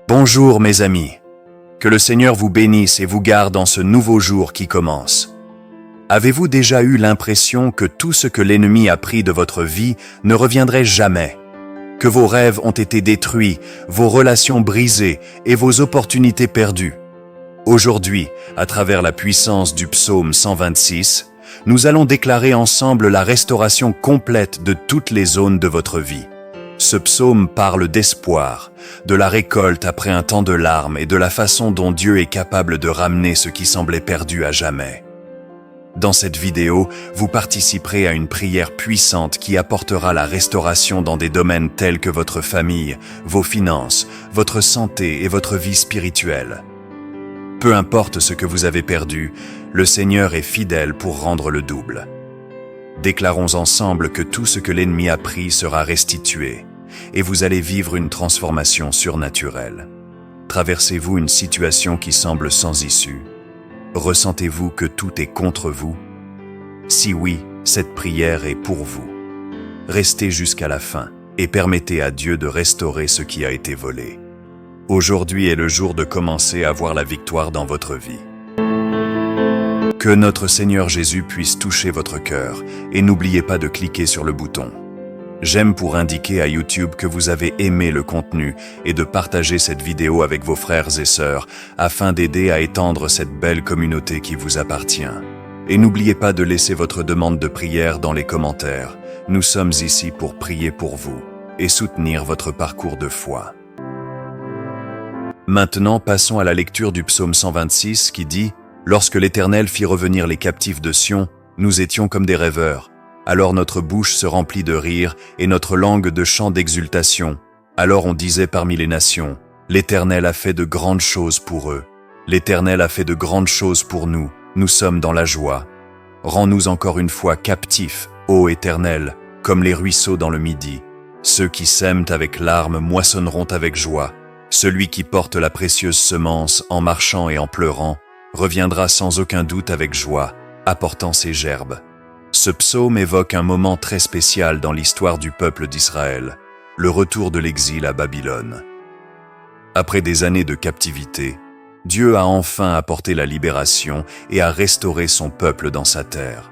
Bonjour mes amis, que le Seigneur vous bénisse et vous garde en ce nouveau jour qui commence. Avez-vous déjà eu l'impression que tout ce que l'ennemi a pris de votre vie ne reviendrait jamais? Que vos rêves ont été détruits, vos relations brisées et vos opportunités perdues? Aujourd'hui, à travers la puissance du psaume 126, nous allons déclarer ensemble la restauration complète de toutes les zones de votre vie. Ce psaume parle d'espoir, de la récolte après un temps de larmes et de la façon dont Dieu est capable de ramener ce qui semblait perdu à jamais. Dans cette vidéo, vous participerez à une prière puissante qui apportera la restauration dans des domaines tels que votre famille, vos finances, votre santé et votre vie spirituelle. Peu importe ce que vous avez perdu, le Seigneur est fidèle pour rendre le double. Déclarons ensemble que tout ce que l'ennemi a pris sera restitué, et vous allez vivre une transformation surnaturelle. Traversez-vous une situation qui semble sans issue? Ressentez-vous que tout est contre vous? Si oui, cette prière est pour vous. Restez jusqu'à la fin et permettez à Dieu de restaurer ce qui a été volé. Aujourd'hui est le jour de commencer à voir la victoire dans votre vie. Que notre Seigneur Jésus puisse toucher votre cœur et n'oubliez pas de cliquer sur le bouton J'aime pour indiquer à YouTube que vous avez aimé le contenu et de partager cette vidéo avec vos frères et sœurs afin d'aider à étendre cette belle communauté qui vous appartient. Et n'oubliez pas de laisser votre demande de prière dans les commentaires. Nous sommes ici pour prier pour vous et soutenir votre parcours de foi. Maintenant, passons à la lecture du psaume 126 qui dit « Lorsque l'Éternel fit revenir les captifs de Sion, nous étions comme des rêveurs. Alors notre bouche se remplit de rire et notre langue de chants d'exultation. Alors on disait parmi les nations, l'Éternel a fait de grandes choses pour eux. L'Éternel a fait de grandes choses pour nous. Nous sommes dans la joie. Rends-nous encore une fois captifs, ô Éternel, comme les ruisseaux dans le Midi. Ceux qui sèment avec larmes moissonneront avec joie. Celui qui porte la précieuse semence en marchant et en pleurant reviendra sans aucun doute avec joie, apportant ses gerbes. Ce psaume évoque un moment très spécial dans l'histoire du peuple d'Israël, le retour de l'exil à Babylone. Après des années de captivité, Dieu a enfin apporté la libération et a restauré son peuple dans sa terre.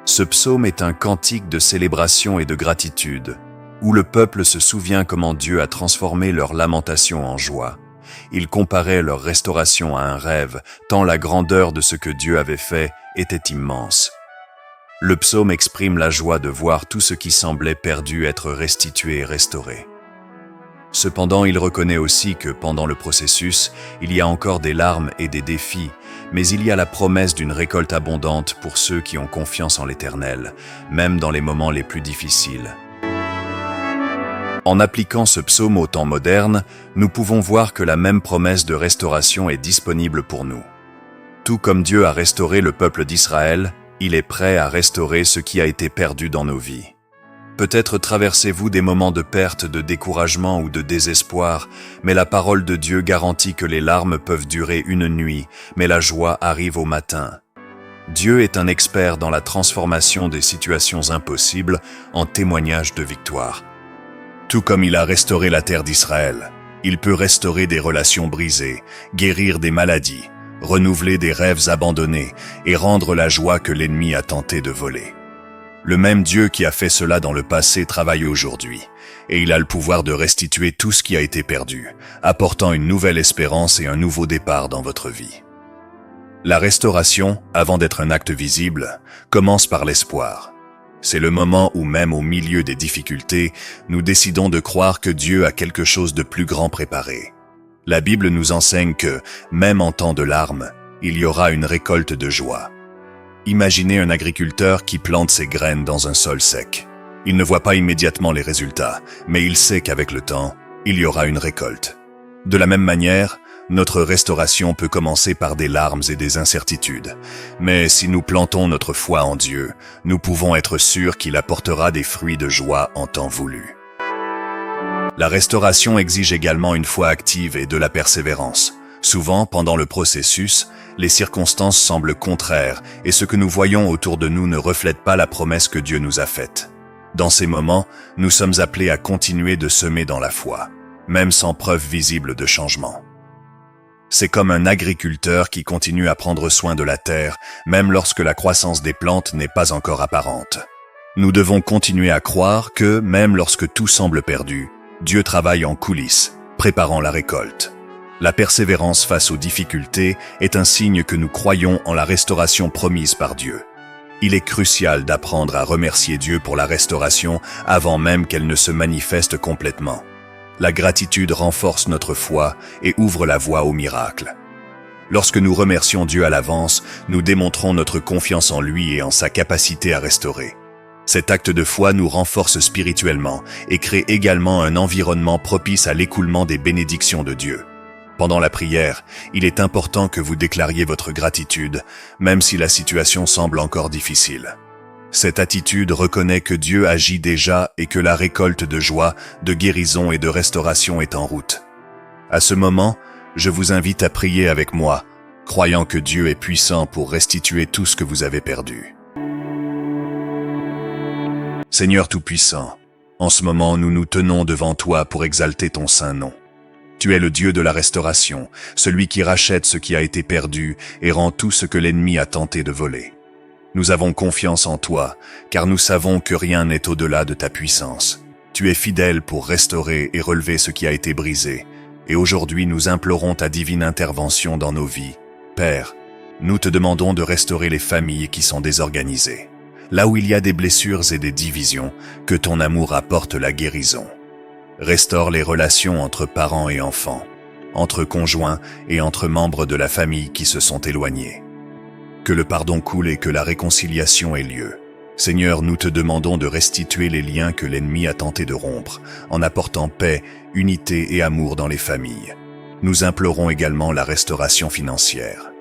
Ce psaume est un cantique de célébration et de gratitude, où le peuple se souvient comment Dieu a transformé leur lamentation en joie. Il comparait leur restauration à un rêve, tant la grandeur de ce que Dieu avait fait était immense. Le psaume exprime la joie de voir tout ce qui semblait perdu être restitué et restauré. Cependant, il reconnaît aussi que pendant le processus, il y a encore des larmes et des défis, mais il y a la promesse d'une récolte abondante pour ceux qui ont confiance en l'Éternel, même dans les moments les plus difficiles. En appliquant ce psaume au temps moderne, nous pouvons voir que la même promesse de restauration est disponible pour nous. Tout comme Dieu a restauré le peuple d'Israël, il est prêt à restaurer ce qui a été perdu dans nos vies. Peut-être traversez-vous des moments de perte, de découragement ou de désespoir, mais la parole de Dieu garantit que les larmes peuvent durer une nuit, mais la joie arrive au matin. Dieu est un expert dans la transformation des situations impossibles en témoignage de victoire. Tout comme il a restauré la terre d'Israël, il peut restaurer des relations brisées, guérir des maladies, renouveler des rêves abandonnés et rendre la joie que l'ennemi a tenté de voler. Le même Dieu qui a fait cela dans le passé travaille aujourd'hui, et il a le pouvoir de restituer tout ce qui a été perdu, apportant une nouvelle espérance et un nouveau départ dans votre vie. La restauration, avant d'être un acte visible, commence par l'espoir. C'est le moment où même au milieu des difficultés, nous décidons de croire que Dieu a quelque chose de plus grand préparé. La Bible nous enseigne que, même en temps de larmes, il y aura une récolte de joie. Imaginez un agriculteur qui plante ses graines dans un sol sec. Il ne voit pas immédiatement les résultats, mais il sait qu'avec le temps, il y aura une récolte. De la même manière, notre restauration peut commencer par des larmes et des incertitudes. Mais si nous plantons notre foi en Dieu, nous pouvons être sûrs qu'il apportera des fruits de joie en temps voulu. La restauration exige également une foi active et de la persévérance. Souvent, pendant le processus, les circonstances semblent contraires et ce que nous voyons autour de nous ne reflète pas la promesse que Dieu nous a faite. Dans ces moments, nous sommes appelés à continuer de semer dans la foi. même sans preuve visible de changement. C'est comme un agriculteur qui continue à prendre soin de la terre, même lorsque la croissance des plantes n'est pas encore apparente. Nous devons continuer à croire que, même lorsque tout semble perdu, Dieu travaille en coulisses, préparant la récolte. La persévérance face aux difficultés est un signe que nous croyons en la restauration promise par Dieu. Il est crucial d'apprendre à remercier Dieu pour la restauration avant même qu'elle ne se manifeste complètement. La gratitude renforce notre foi et ouvre la voie au miracle. Lorsque nous remercions Dieu à l'avance, nous démontrons notre confiance en lui et en sa capacité à restaurer. Cet acte de foi nous renforce spirituellement et crée également un environnement propice à l'écoulement des bénédictions de Dieu. Pendant la prière, il est important que vous déclariez votre gratitude, même si la situation semble encore difficile. Cette attitude reconnaît que Dieu agit déjà et que la récolte de joie, de guérison et de restauration est en route. À ce moment, je vous invite à prier avec moi, croyant que Dieu est puissant pour restituer tout ce que vous avez perdu. Seigneur Tout-Puissant, en ce moment nous nous tenons devant toi pour exalter ton saint nom. Tu es le Dieu de la restauration, celui qui rachète ce qui a été perdu et rend tout ce que l'ennemi a tenté de voler. Nous avons confiance en toi, car nous savons que rien n'est au-delà de ta puissance. Tu es fidèle pour restaurer et relever ce qui a été brisé, et aujourd'hui nous implorons ta divine intervention dans nos vies. Père, nous te demandons de restaurer les familles qui sont désorganisées. Là où il y a des blessures et des divisions, que ton amour apporte la guérison. Restaure les relations entre parents et enfants, entre conjoints et entre membres de la famille qui se sont éloignés. Que le pardon coule et que la réconciliation ait lieu. Seigneur, nous te demandons de restituer les liens que l'ennemi a tenté de rompre, en apportant paix, unité et amour dans les familles. Nous implorons également la restauration financière.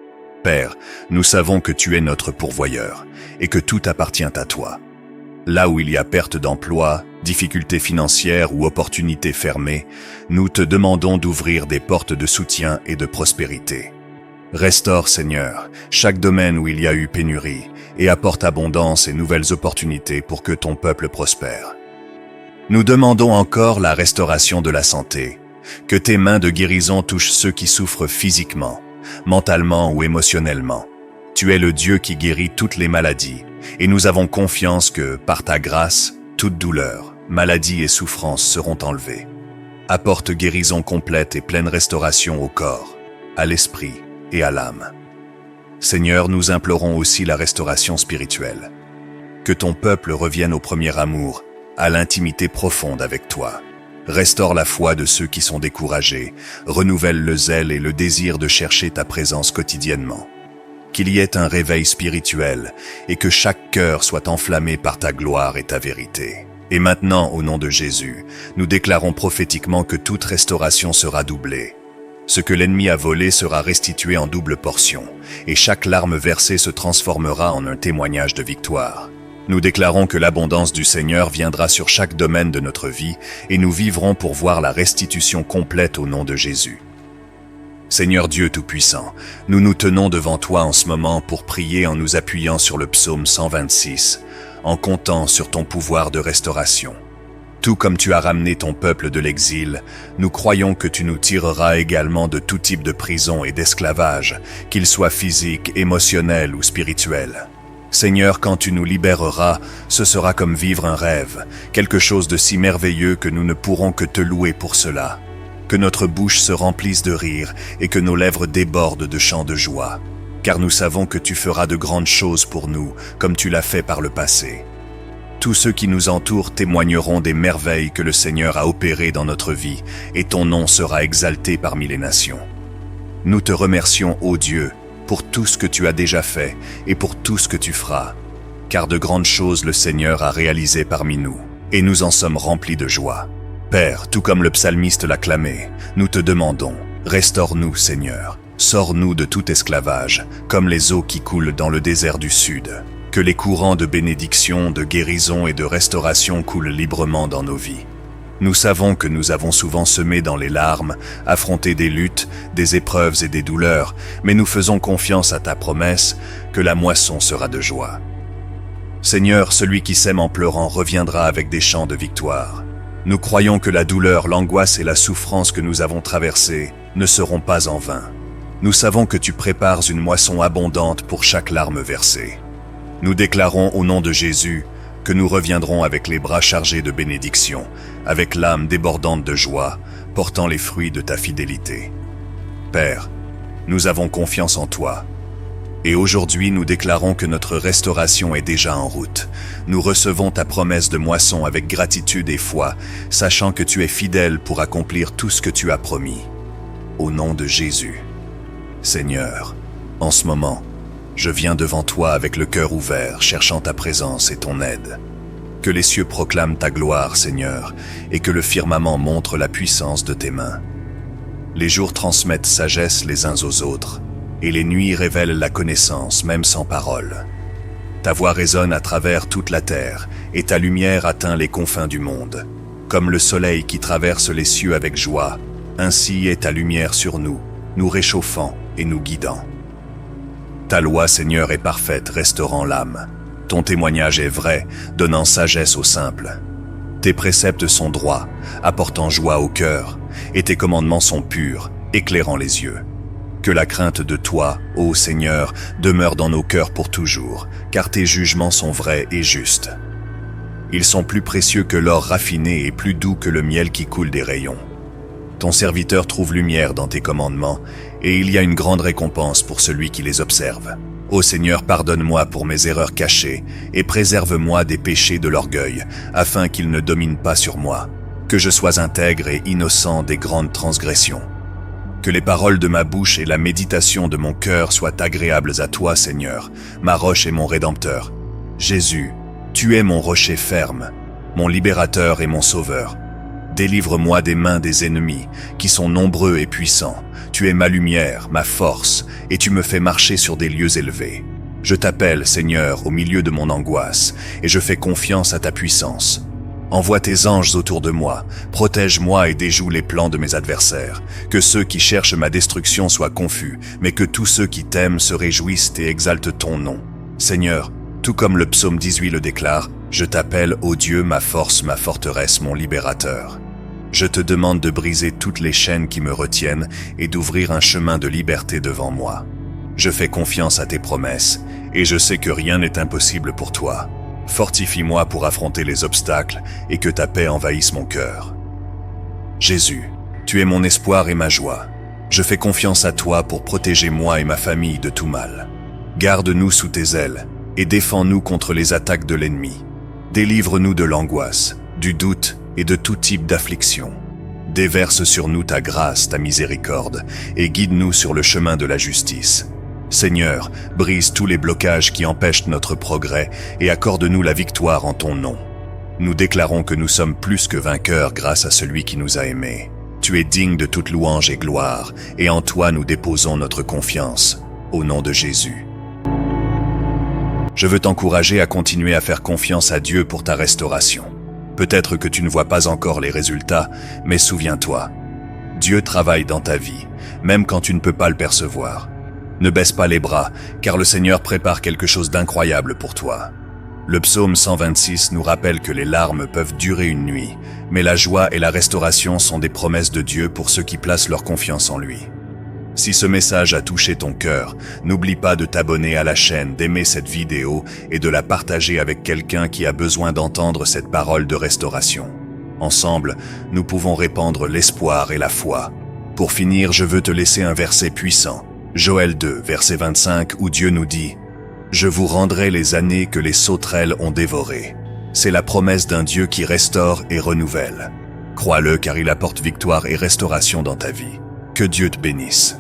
Père, nous savons que tu es notre pourvoyeur et que tout appartient à toi. Là où il y a perte d'emploi, difficultés financières ou opportunités fermées, nous te demandons d'ouvrir des portes de soutien et de prospérité. Restaure, Seigneur, chaque domaine où il y a eu pénurie et apporte abondance et nouvelles opportunités pour que ton peuple prospère. Nous demandons encore la restauration de la santé, que tes mains de guérison touchent ceux qui souffrent physiquement, mentalement ou émotionnellement. Tu es le Dieu qui guérit toutes les maladies, et nous avons confiance que, par ta grâce, toute douleur, maladie et souffrance seront enlevées. Apporte guérison complète et pleine restauration au corps, à l'esprit et à l'âme. Seigneur, nous implorons aussi la restauration spirituelle. Que ton peuple revienne au premier amour, à l'intimité profonde avec toi. Restaure la foi de ceux qui sont découragés, renouvelle le zèle et le désir de chercher ta présence quotidiennement. Qu'il y ait un réveil spirituel et que chaque cœur soit enflammé par ta gloire et ta vérité. Et maintenant, au nom de Jésus, nous déclarons prophétiquement que toute restauration sera doublée. Ce que l'ennemi a volé sera restitué en double portion, et chaque larme versée se transformera en un témoignage de victoire. Nous déclarons que l'abondance du Seigneur viendra sur chaque domaine de notre vie, et nous vivrons pour voir la restitution complète au nom de Jésus. Seigneur Dieu Tout-Puissant, nous nous tenons devant toi en ce moment pour prier en nous appuyant sur le psaume 126, en comptant sur ton pouvoir de restauration. Tout comme tu as ramené ton peuple de l'exil, nous croyons que tu nous tireras également de tout type de prison et d'esclavage, qu'il soit physique, émotionnel ou spirituel. Seigneur, quand tu nous libéreras, ce sera comme vivre un rêve, quelque chose de si merveilleux que nous ne pourrons que te louer pour cela. Que notre bouche se remplisse de rire et que nos lèvres débordent de chants de joie. Car nous savons que tu feras de grandes choses pour nous, comme tu l'as fait par le passé. Tous ceux qui nous entourent témoigneront des merveilles que le Seigneur a opérées dans notre vie, et ton nom sera exalté parmi les nations. Nous te remercions, ô Dieu, pour tout ce que tu as déjà fait et pour tout ce que tu feras, car de grandes choses le Seigneur a réalisées parmi nous, et nous en sommes remplis de joie. Père, tout comme le psalmiste l'a clamé, nous te demandons, restaure-nous, Seigneur, sors-nous de tout esclavage, comme les eaux qui coulent dans le désert du Sud. Que les courants de bénédiction, de guérison et de restauration coulent librement dans nos vies. Nous savons que nous avons souvent semé dans les larmes, affronté des luttes, des épreuves et des douleurs, mais nous faisons confiance à ta promesse que la moisson sera de joie. Seigneur, celui qui sème en pleurant reviendra avec des chants de victoire. Nous croyons que la douleur, l'angoisse et la souffrance que nous avons traversées ne seront pas en vain. Nous savons que tu prépares une moisson abondante pour chaque larme versée. Nous déclarons au nom de Jésus que nous reviendrons avec les bras chargés de bénédictions, avec l'âme débordante de joie, portant les fruits de ta fidélité. Père, nous avons confiance en toi. Et aujourd'hui, nous déclarons que notre restauration est déjà en route. Nous recevons ta promesse de moisson avec gratitude et foi, sachant que tu es fidèle pour accomplir tout ce que tu as promis. Au nom de Jésus. Seigneur, en ce moment, je viens devant toi avec le cœur ouvert, cherchant ta présence et ton aide. Que les cieux proclament ta gloire, Seigneur, et que le firmament montre la puissance de tes mains. Les jours transmettent sagesse les uns aux autres, et les nuits révèlent la connaissance, même sans parole. Ta voix résonne à travers toute la terre, et ta lumière atteint les confins du monde. Comme le soleil qui traverse les cieux avec joie, ainsi est ta lumière sur nous, nous réchauffant et nous guidant. Ta loi, Seigneur, est parfaite, restaurant l'âme. Ton témoignage est vrai, donnant sagesse aux simples. Tes préceptes sont droits, apportant joie au cœur, et tes commandements sont purs, éclairant les yeux. Que la crainte de toi, ô Seigneur, demeure dans nos cœurs pour toujours, car tes jugements sont vrais et justes. Ils sont plus précieux que l'or raffiné et plus doux que le miel qui coule des rayons. Ton serviteur trouve lumière dans tes commandements, et il y a une grande récompense pour celui qui les observe. Ô Seigneur, pardonne-moi pour mes erreurs cachées, et préserve-moi des péchés de l'orgueil, afin qu'ils ne dominent pas sur moi. Que je sois intègre et innocent des grandes transgressions. Que les paroles de ma bouche et la méditation de mon cœur soient agréables à toi, Seigneur, ma roche et mon Rédempteur. Jésus, tu es mon rocher ferme, mon libérateur et mon sauveur. Délivre-moi des mains des ennemis, qui sont nombreux et puissants. Tu es ma lumière, ma force, et tu me fais marcher sur des lieux élevés. Je t'appelle, Seigneur, au milieu de mon angoisse, et je fais confiance à ta puissance. Envoie tes anges autour de moi, protège-moi et déjoue les plans de mes adversaires. Que ceux qui cherchent ma destruction soient confus, mais que tous ceux qui t'aiment se réjouissent et exaltent ton nom. Seigneur, tout comme le psaume 18 le déclare, je t'appelle, ô Dieu, ma force, ma forteresse, mon libérateur. Je te demande de briser toutes les chaînes qui me retiennent et d'ouvrir un chemin de liberté devant moi. Je fais confiance à tes promesses, et je sais que rien n'est impossible pour toi. Fortifie-moi pour affronter les obstacles et que ta paix envahisse mon cœur. Jésus, tu es mon espoir et ma joie. Je fais confiance à toi pour protéger moi et ma famille de tout mal. Garde-nous sous tes ailes et défends-nous contre les attaques de l'ennemi. Délivre-nous de l'angoisse, du doute et de tout type d'affliction. Déverse sur nous ta grâce, ta miséricorde, et guide-nous sur le chemin de la justice. Seigneur, brise tous les blocages qui empêchent notre progrès et accorde-nous la victoire en ton nom. Nous déclarons que nous sommes plus que vainqueurs grâce à celui qui nous a aimés. Tu es digne de toute louange et gloire, et en toi nous déposons notre confiance. Au nom de Jésus. Je veux t'encourager à continuer à faire confiance à Dieu pour ta restauration. Peut-être que tu ne vois pas encore les résultats, mais souviens-toi, Dieu travaille dans ta vie, même quand tu ne peux pas le percevoir. Ne baisse pas les bras, car le Seigneur prépare quelque chose d'incroyable pour toi. Le psaume 126 nous rappelle que les larmes peuvent durer une nuit, mais la joie et la restauration sont des promesses de Dieu pour ceux qui placent leur confiance en lui. Si ce message a touché ton cœur, n'oublie pas de t'abonner à la chaîne, d'aimer cette vidéo et de la partager avec quelqu'un qui a besoin d'entendre cette parole de restauration. Ensemble, nous pouvons répandre l'espoir et la foi. Pour finir, je veux te laisser un verset puissant. Joël 2, verset 25, où Dieu nous dit « Je vous rendrai les années que les sauterelles ont dévorées. » C'est la promesse d'un Dieu qui restaure et renouvelle. Crois-le car il apporte victoire et restauration dans ta vie. Que Dieu te bénisse.